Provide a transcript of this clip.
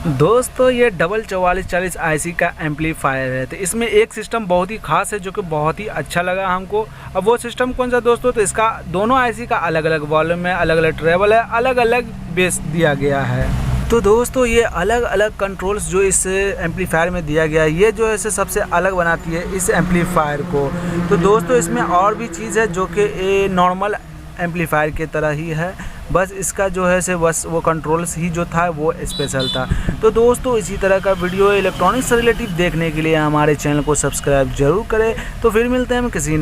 दोस्तों ये double 4440 IC का एम्पलीफायर है। तो इसमें एक सिस्टम बहुत ही खास है जो कि बहुत ही अच्छा लगा हमको। अब वो सिस्टम कौन सा दोस्तों, तो इसका दोनों आईसी का अलग अलग वॉल्यूम है, अलग अलग ट्रेवल है, अलग अलग बेस दिया गया है। तो दोस्तों ये अलग अलग कंट्रोल्स जो इस एम्पलीफायर में दिया गया है, ये जो है सबसे अलग बनाती है इस एम्पलीफायर को। तो दोस्तों इसमें और भी चीज़ है जो कि नॉर्मल एम्पलीफायर की तरह ही है, बस इसका जो है बस वो कंट्रोल्स ही जो था वो स्पेशल था। तो दोस्तों इसी तरह का वीडियो इलेक्ट्रॉनिक्स से रिलेटिव देखने के लिए हमारे चैनल को सब्सक्राइब जरूर करें। तो फिर मिलते हैं हम किसी